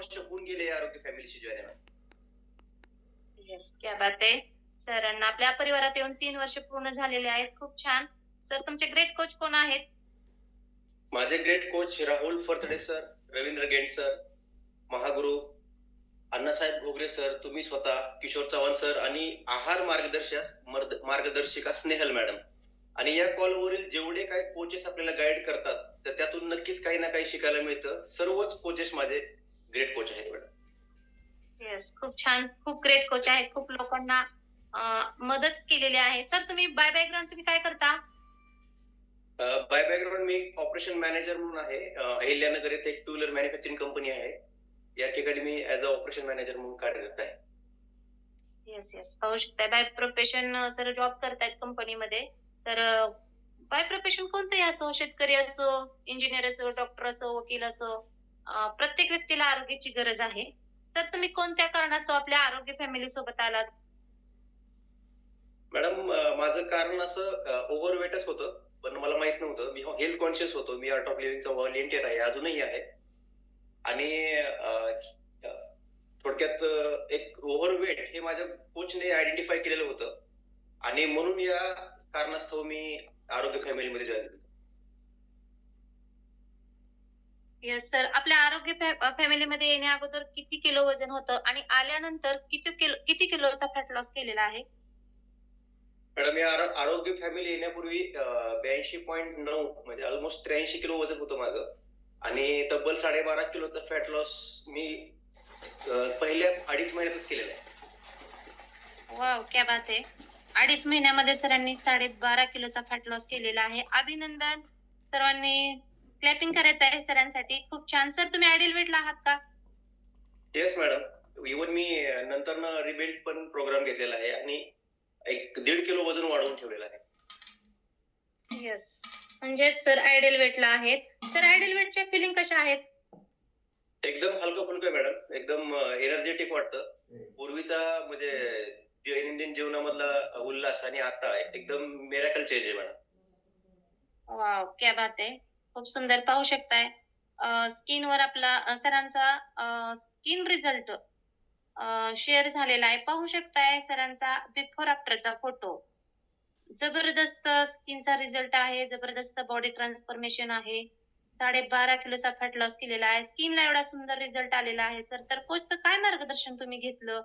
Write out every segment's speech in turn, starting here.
वर्ष होऊन गेले आरोग्य फॅमिलीशी जॉईन आहे. येस, क्या बात आहे! सरांना आपल्या परिवारात येऊन 3 वर्ष पूर्ण झालेले आहेत. खूप छान. सर तुमचे ग्रेट कोच कोण आहेत? माझे great coach Rahul Phartade sir, Ravindra Gend sir, महागुरु अण्णासाहेब घोगरे सर, तुम्ही स्वतः, किशोर चव्हाण सर आणि आहार मार्गदर्शिका स्नेहल मॅडम. आणि या कॉलवरील जेवढे काही कोचेस आपल्याला गाईड करतात, तर त्यातून नक्कीच काही ना काही शिकायला मिळतं. सर्वच कोचेस माझे ग्रेट कोच आहेत मॅडम. येस, खूप छान. खूप ग्रेट कोच आहेत. खूप लोकांना मदत केलेली आहे. सर तुम्ही बाय बॅकग्राऊंड तुम्ही काय करता? By background me operation manager म्हणून आहे. अहिल्यानगर येथे एक टू व्हीलर मॅन्युफॅक्चरिंग कंपनी आहे. या ठिकाणी मी ॲज अ ऑपरेशन मॅनेजर म्हणून कार्यरत आहे. Yes, yes. पाहू शकताय बाय प्रोफेशन सर जॉब करतायत कंपनीमध्ये. तर बाय प्रोफेशन कोणतंही असो, शेतकरी असो, इंजिनिअर असो, डॉक्टर असो, वकील असो, प्रत्येक व्यक्तीला आरोग्याची गरज आहे. तर तुम्ही कोणत्या कारणास्तव आपल्या आरोग्य फॅमिली सोबत आलात? मॅडम माझं कारण असं ओव्हरवेटच होतं. पण मला माहीत नव्हतं. मी हेल्थ कॉन्शियस होतो. मी आर्ट ऑफ लिव्हिंगचा व्हॉलंटियर आहे. अजूनही आहे. आणि अ, थोडक्यात एक ओव्हरवेट हे माझ्या कोचने आयडेंटिफाय केलेलं होतं. आणि म्हणून या कारणास्तव मी आरोग्य फॅमिलीमध्ये जॉइन झालो. Yes sir. आपल्या आरोग्य फॅमिलीमध्ये येण्या अगोदर किती किलो वजन होतं आणि आल्यानंतर किती किलोचा फॅट लॉस केलेला आहे? मॅडम या आरोग्य फॅमिली येण्यापूर्वी 82.9 म्हणजे अल्मोस्ट 83 किलो वजन होतं माझं. आणि तब्बल 12.5 किलोचा फॅट लॉस मी पहिल्या 2.5 महिन्यातच केलेला आहे. वॉव! क्या बात है! 2.5 महिन्यामध्ये सरांनी 12.5 किलोचा फॅट लॉस केलेला आहे. अभिनंदन! सर्वांनी क्लॅपिंग करायचं आहे सरांसाठी. खूप छान. सर तुम्ही आयडियल वेटला आहात का? Yes madam. इव्हन मी नंतरनं रिबिल्ड पण प्रोग्राम घेतलेला आहे आणि एक 1.5 किलो वजन वाढवून ठेवलेलं आहे. येस. म्हणजेच सर आयडियल वेटला आहेत. सर आयडियल वेटच्या फिलिंग कशा आहेत? एकदम हलकं-फुलकं आहे मॅडम. एकदम एनर्जेटिक वाटतं. पूर्वीचा म्हणजे दैनंदिन जीवनामधला उल्हास आणि आता एकदम मिरेकल चेंज आहे मॅडम. वॉव! क्या बात है! खूप सुंदर पाहू शकताय. स्किनवर आपला सरांचा स्किन रिझल्ट शेअर झालेला आहे. पाहू शकताय सरांचा बिफोर आफ्टरचा फोटो. जबरदस्त स्किनचा रिझल्ट आहे. जबरदस्त बॉडी ट्रान्सफॉर्मेशन आहे. 12.5 किलोचा फॅट लॉस केलेला आहे. स्किनला एवढा सुंदर रिझल्ट आलेला आहे सर. तर कोचचं काय मार्गदर्शन तुम्ही घेतलं?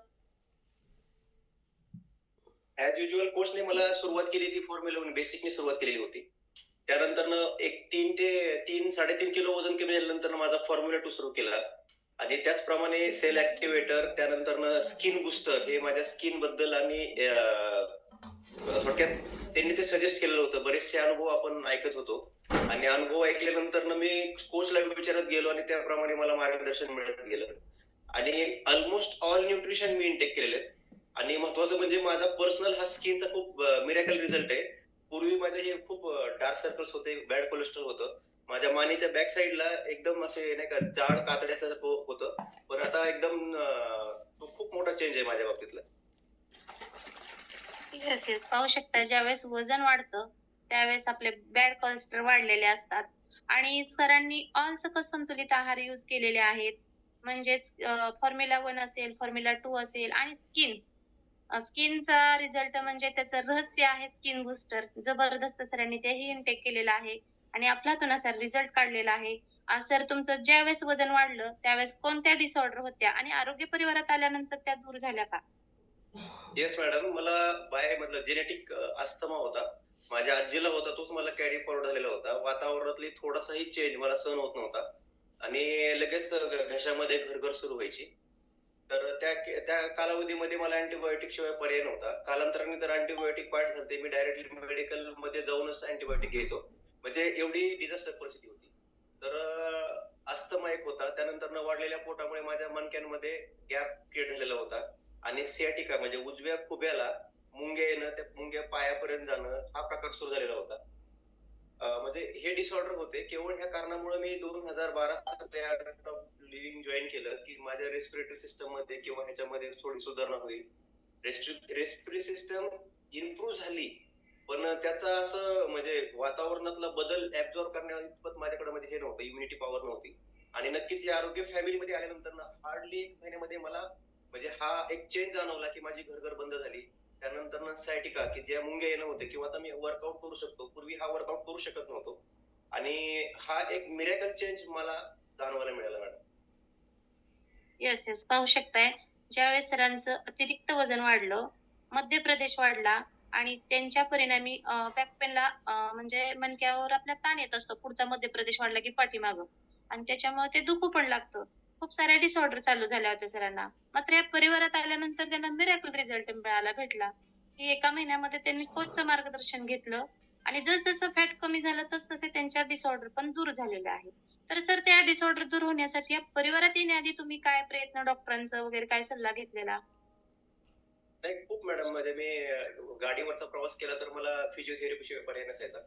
ॲज युजुअल कोचने मला सुरुवात केली ती फॉर्म्युला बेसिकनी सुरुवात केलेली होती. त्यानंतरनं एक 3 ते 3-3.5 किलो वजन कमी झाल्यानंतर माझा फॉर्म्युला 2 सुरू केला. आणि त्याचप्रमाणे सेल ॲक्टिव्हेटर त्यानंतरनं स्किन बूस्टर हे माझ्या स्किनबद्दल आणि थोडक्यात त्यांनी ते सजेस्ट केलेलं होतं. बरेचसे अनुभव आपण ऐकत होतो. आणि अनुभव ऐकल्यानंतरनं मी कोचला विचारत गेलो आणि त्याप्रमाणे मला मार्गदर्शन मिळत गेलं. आणि अल्मोस्ट ऑल न्यूट्रिशन मी इनटेक केलेले आहेत. आणि महत्वाचं म्हणजे माझा पर्सनल हा स्किनचा खूप मिरेकल रिझल्ट आहे. पूर्वी माझे हे खूप डार्क सर्कल्स होते, बॅड कोलेस्ट्रॉल होतं. माझ्या मानेच्या बॅक साइडला एकदम असे नाही का जाड कातड्यासारखं होतं. पण आता एकदम तो खूप मोठा चेंज आहे माझ्या बाबतीतला. Yes, yes. पाहू शकता ज्यावेळेस वजन वाढतं, त्यावेळेस आपले बॅड कोलेस्टेरॉल वाढलेले असतात आणि सरांनी ऑल सकस संतुलित आहार यूज केलेले आहेत. म्हणजेच फॉर्म्युला 1 असेल, फॉर्म्युला 2 असेल आणि स्किनचा रिझल्ट म्हणजे त्याचं रहस्य आहे स्किन बूस्टर. जबरदस्त सरांनी तेही इनटेक केलेलं आहे आणि अफलातून असा रिझल्ट काढलेला आहे. सर तुमचं ज्यावेळेस वजन वाढलं, त्यावेळेस कोणत्या डिसऑर्डर होत्या आणि आरोग्य परिवारात आल्यानंतर त्या दूर झाल्या का? Yes madam. मला मतलब जेनेटिक अस्थमा होता. माझ्या आजीला होता तोच मला कॅरी फॉरवर्ड झालेला होता. वातावरणातली थोडासाही चेंज मला सहन होत नव्हता. आणि लगेच घशामध्ये घरघर सुरू व्हायची. तर त्या कालावधीमध्ये मला अँटिबायोटिक शिवाय पर्याय नव्हता. कालांतराने तर अँटिबायोटिक पाठ झालते. मी डायरेक्टली मेडिकलमध्ये जाऊनच अँटिबायोटिक घ्यायचो. म्हणजे एवढी डिझास्टर परिस्थिती होती. तर अस्थमा एक होता. त्यानंतरनं वाढलेल्या पोटामुळे माझ्या मणक्यांमध्ये गॅप क्रिएट झालेला होता. आणि सियाटिका म्हणजे उजव्या खुब्याला मुंग्या येणं, त्या मुंग्या पायापर्यंत जाणं हा प्रकार सुरू झालेला होता. म्हणजे हे डिसऑर्डर होते. केवळ ह्या कारणामुळे मी 2012 साली आर्ट ऑफ लिव्हिंग जॉइन केलं, की माझ्या रेस्पिरेटरी सिस्टममध्ये किंवा ह्याच्यामध्ये थोडी सुधारणा होईल. रेस्पिरेटरी सिस्टम इम्प्रूव्ह झाली. पण त्याचा असं म्हणजे वातावरणातला बदल ॲब्झॉर्ब करण्या इतपत माझ्याकडे म्हणजे हे नव्हतं, इम्युनिटी पॉवर नव्हती. आणि नक्कीच हे आरोग्य फॅमिलीमध्ये आल्यानंतर ना हार्डली 1 महिन्यामध्ये मला म्हणजे हा एक चेंज जाणवला, की माझी घर बंद झाली. त्यानंतर ना सायटिका, की ज्या मुंग्या येणं होते किंवा आता मी वर्कआउट करू शकतो. पूर्वी हा वर्कआउट करू शकत नव्हतो. आणि हा एक मिरेकल चेंज मला जाणवायला मिळाला मॅडम. Yes, yes. पाहू शकताय, ज्यावेळेस सरांचं अतिरिक्त वजन वाढलं, मध्य प्रदेश वाढला आणि त्यांच्या परिणामी बॅक पेनला म्हणजे मणक्यावर आपल्या ताण येत असतो. पुढचा मध्य प्रदेश वाढला की पाठीमागं आणि त्याच्यामुळे ते दुखू पण लागतं. खूप साऱ्या डिसऑर्डर चालू झाल्या होत्या सरांना. मात्र या परिवारात आल्यानंतर त्यांना मिरेकल रिझल्ट भेटला, की एका महिन्यामध्ये त्यांनी कोचचं मार्गदर्शन घेतलं आणि जसं फॅट कमी झालं, तसतसे त्यांच्या डिसऑर्डर पण दूर झालेले आहेत. तर सर त्या डिसऑर्डर दूर होण्यासाठी या परिवारात येण्याआधी तुम्ही काय प्रयत्न डॉक्टरांचा वगैरे काय सल्ला घेतलेला? नाही खूप मॅडम म्हणजे मी गाडीवरचा प्रवास केला तर मला फिजिओथेरपी शिवाय पर्याय नसायचा.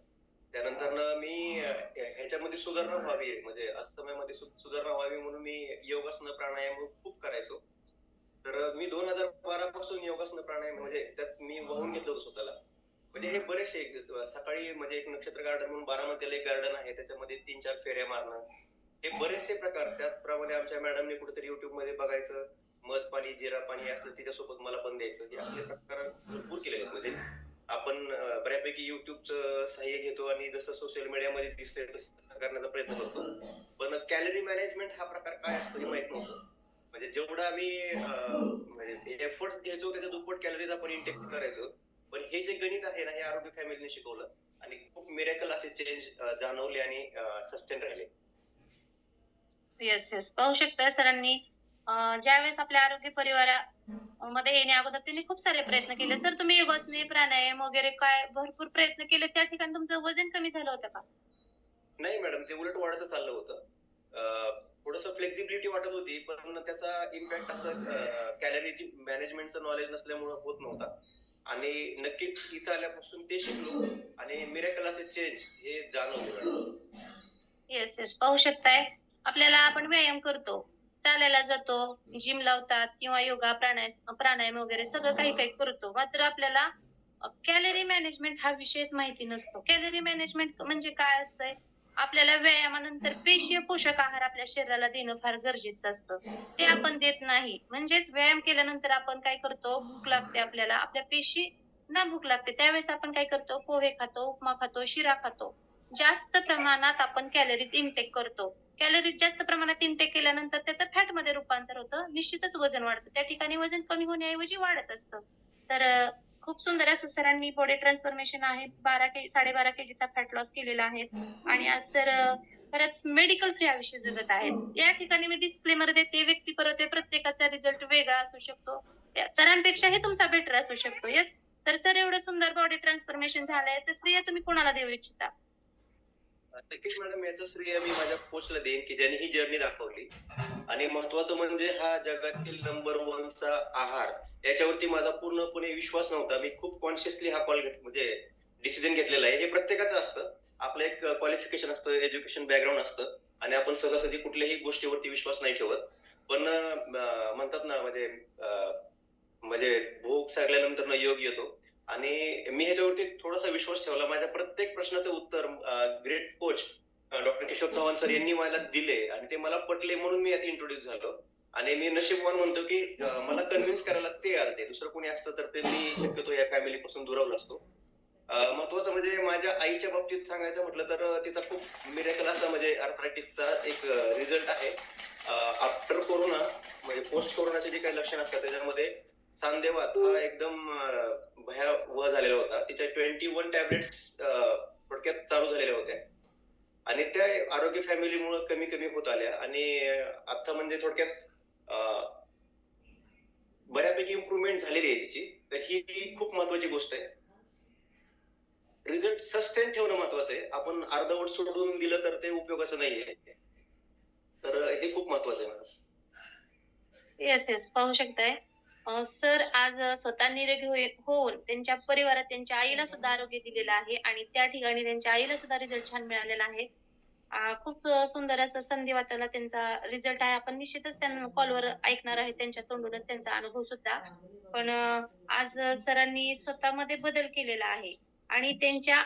त्यानंतरनं मी ह्याच्यामध्ये सुधारणा व्हावी म्हणजे अस्थमामध्ये सुधारणा व्हावी म्हणून मी योगासनं, प्राणायाम खूप करायचो. तर मी 2012 पासून योगासनं, प्राणायाम म्हणजे त्यात मी वाहून घेतलं होतं स्वतःला. म्हणजे हे बरेचसे सकाळी म्हणजे एक नक्षत्र गार्डन म्हणून बारामतीला एक गार्डन आहे. त्याच्यामध्ये 3-4 फेऱ्या मारणं. हे बरेचसे प्रकार. त्याचप्रमाणे आमच्या मॅडमनी कुठेतरी YouTubeमध्ये बघायचं. मध पाणी, जिरा पाणी असलं तिच्यासोबत मला पण द्यायचं. हे असले प्रकार भरपूर केलेले आहेत. म्हणजे आपण बऱ्यापैकी YouTubeचं सहाय्य घेतो आणि जसं सोशल मीडियामध्ये दिसतंय तसं करण्याचा प्रयत्न करतो. पण कॅलरी मॅनेजमेंट हा प्रकार काय असतो हे माहीत नव्हतं. म्हणजे जेवढं आम्ही म्हणजे एफर्ट्स घ्यायचो त्याच्या दुप्पट कॅलरीज आपण इंटेक करायचो. पण हे जे गणित आहे ना, हे आरोग्य फॅमिलीने शिकवलं आणि खूप मिरेकल असे चेंज जाणवले आणि सस्टेन राहिले. Yes, yes. पाहू शकताय सरांनी ज्यावेळेस आपल्या आरोग्य मध्ये येण्या अगोदर त्यांनी खूप सारे प्रयत्न केले. सर तुम्ही योगासने, प्राणायाम वगैरे काय भरपूर प्रयत्न केले, त्या ठिकाणी तुमचं वजन कमी झालं होतं का? नाही मॅडम, ते उलट वाढतच चाललं होतं. थोडंसं फ्लेक्सिबिलिटी वाटत होती, पण त्याचा इम्पॅक्ट असं कॅलरीची मॅनेजमेंटचं नॉलेज नसल्यामुळं होत नव्हता. आणि नक्कीच इथं आल्यापासून ते शिकलो आणि मिरेकल असे चेंज हे जाणवले मॅडम. Yes, yes. पाहू शकताय, आपल्याला आपण व्यायाम करतो, चालायला जातो, जिम लावतात किंवा योगा, प्राणायाम वगैरे सगळं काही-काही करतो. मात्र आपल्याला कॅलरी मॅनेजमेंट हा विषयच माहिती नसतो. कॅलरी मॅनेजमेंट म्हणजे काय असतंय? आपल्याला व्यायामानंतर पेशीय पोषक आहार आपल्या शरीराला देणं फार गरजेचं असतं. ते आपण देत नाही. म्हणजेच व्यायाम केल्यानंतर आपण काय करतो, भूक लागते आपल्याला. आपल्या पेशींना भूक लागते. त्यावेळेस आपण काय करतो, पोहे खातो, उपमा खातो, शिरा खातो. जास्त प्रमाणात आपण कॅलरीज इनटेक करतो. कॅलरीज जास्त प्रमाणात इनटेक केल्यानंतर त्याचं फॅटमध्ये रूपांतर होतं. निश्चितच वजन वाढतं. त्या ठिकाणी वजन कमी होण्याऐवजी वाढत असतं. तर खूप सुंदर असं सरांनी बॉडी ट्रान्सफॉर्मेशन आहे. 12 केजीचा फॅट लॉस केलेला आहे आणि आज सर खरंच मेडिकल फ्री आयुष्य जगत आहेत. या ठिकाणी मी डिस्क्लेमर देते, व्यक्ती परत्वे प्रत्येकाचा रिझल्ट वेगळा असू शकतो. सरांपेक्षाही तुमचा बेटर असू शकतो. येस. तर सर एवढं सुंदर बॉडी ट्रान्सफॉर्मेशन झालंय, याचं श्रेय तुम्ही कोणाला देऊ इच्छिता? नक्कीच मॅडम याचं श्रेय मी माझ्या कोचला देईन, की ज्यांनी ही जर्नी दाखवली. आणि महत्त्वाचं म्हणजे हा जगातील नंबर 1चा आहार याच्यावरती माझा पूर्णपणे विश्वास नव्हता. मी खूप कॉन्शियसली हा म्हणजे डिसिजन घेतलेला आहे. हे प्रत्येकाचं असतं. आपलं एक क्वालिफिकेशन असतं, एज्युकेशन बॅकग्राऊंड असतं आणि आपण सहजासहजी कुठल्याही गोष्टीवरती विश्वास नाही ठेवत. पण म्हणतात ना म्हणजे म्हणजे भोग लागल्यानंतर योग येतो आणि मी ह्याच्यावरती थोडासा विश्वास ठेवला. माझ्या प्रत्येक प्रश्नाचं उत्तर great coach doctor Kishor Chavan sir यांनी मला दिले आणि ते मला पटले म्हणून मी यात इंट्रोड्यूस झालो. आणि मी नशीबवान म्हणतो, की मला कन्व्हिन्स करायला ते आले. दुसरं कोणी असतं तर ते मी शक्यतो या फॅमिलीपासून दुरावलो असतो. महत्वाचं म्हणजे माझ्या आईच्या बाबतीत सांगायचं म्हटलं तर तिचा खूप मिरेकल असा म्हणजे अर्थरायटिसचा एक रिझल्ट आहे. आफ्टर कोरोना म्हणजे पोस्ट कोरोनाचे जे काही लक्षण असतात त्याच्यामध्ये सांधेवात हा एकदम भयावह झालेला होता. तिच्या 21 टॅब्लेट्स थोडक्यात चालू झालेल्या होत्या आणि त्या आरोग्य फॅमिलीमुळं कमी-कमी होत आल्या आणि आता म्हणजे थोडक्यात अ, बऱ्यापैकी इम्प्रूव्हमेंट झालेली आहे तिची. तर ही खूप महत्वाची गोष्ट आहे. रिझल्ट सस्टेन ठेवणं महत्वाचं आहे. आपण अर्धवट सोडून दिलं तर ते उपयोगाचं नाहीये. तर हे खूप महत्वाचं आहे मॅडम. Yes, yes. पाहू शकताय. सर आज स्वतः निरोगी होऊन त्यांच्या परिवारात त्यांच्या आईला सुद्धा आरोग्य दिलेलं आहे आणि त्या ठिकाणी त्यांच्या आईला सुद्धा रिझल्ट छान मिळालेला आहे. खूप सुंदर असं संधिवाताला त्यांचा रिझल्ट आहे. आपण निश्चितच त्यांना कॉलवर ऐकणार आहे त्यांच्या तोंडूनच त्यांचा अनुभव सुद्धा. पण आज सरांनी स्वतःमध्ये बदल केलेला आहे आणि त्यांच्या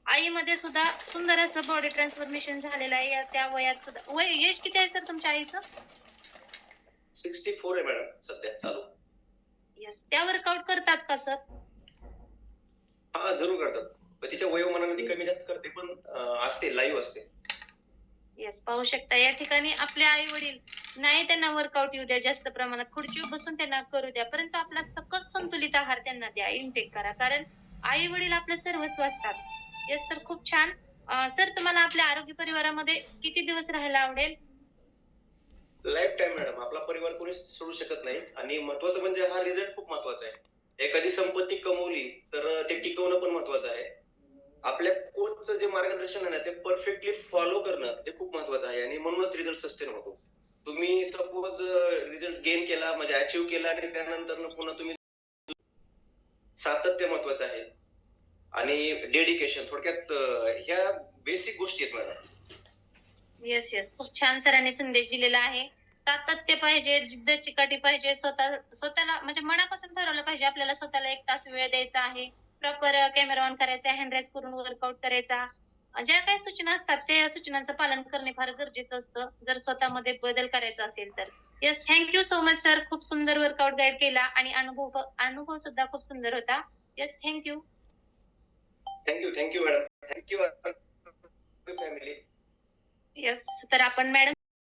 आईमध्ये सुद्धा सुंदर असं बॉडी ट्रान्सफॉर्मेशन झालेलं आहे. त्या वयात सुद्धा. एज किती आहे सर तुमच्या आईचं? 64 आहे मॅडम सध्या चालू. येस. त्या वर्कआउट करतात का सर? हा जरूर करतात. पण तिच्या वयोमानाने ती कमी जास्त करते पण असते लाईव्ह असते. येस, पाहू शकता या ठिकाणी आपले आई-वडील नाही त्यांना वर्कआउट येऊ द्या जास्त प्रमाणात, खुर्चीवर बसून त्यांना करू द्या, परंतु आपला सकस संतुलित आहार त्यांना द्या, इनटेक करा. कारण आई-वडील आपलं सर्वस्व असतात. येस, तर खूप छान. सर तुम्हाला आपल्या आरोग्य परिवारामध्ये किती दिवस राहायला आवडेल? Life time madam. आपला परिवार कोणीच सोडू शकत नाही आणि महत्वाचं म्हणजे हा रिझल्ट खूप महत्वाचा आहे. एखादी संपत्ती कमवली तर ते टिकवणं पण महत्वाचं आहे. आपल्या कोचचं जे मार्गदर्शन आहे ना, ते परफेक्टली फॉलो करणं हे खूप महत्वाचं आहे आणि म्हणूनच रिझल्ट सस्टेन होतो. तुम्ही सपोज रिझल्ट गेन केला म्हणजे अचीव्ह केला आणि त्यानंतर पुन्हा तुम्ही सातत्य महत्वाचं आहे आणि डेडिकेशन थोडक्यात ह्या बेसिक गोष्टी आहेत मॅडम. Yes, yes. खूप छान सरांनी संदेश दिलेला आहे. सातत्य पाहिजे, जिद्द चिकाटी पाहिजे. स्वतःला म्हणजे मनापासून ठरवलं पाहिजे आपल्याला स्वतःला 1 तास वेळ द्यायचा आहे. प्रॉपर कॅमेरा ऑन करायचा, हँड रेस करून वर्कआउट करायचा. ज्या काही सूचना असतात त्या सूचनांचं पालन करणे फार गरजेचं असतं, जर स्वतःमध्ये बदल करायचा असेल तर. Yes, thank you so much sir. खूप सुंदर वर्कआउट गाईड केला आणि अनुभव सुद्धा खूप सुंदर होता. Yes, thank you. Thank you madam. Thank you family. Yes, तर आपण मॅडम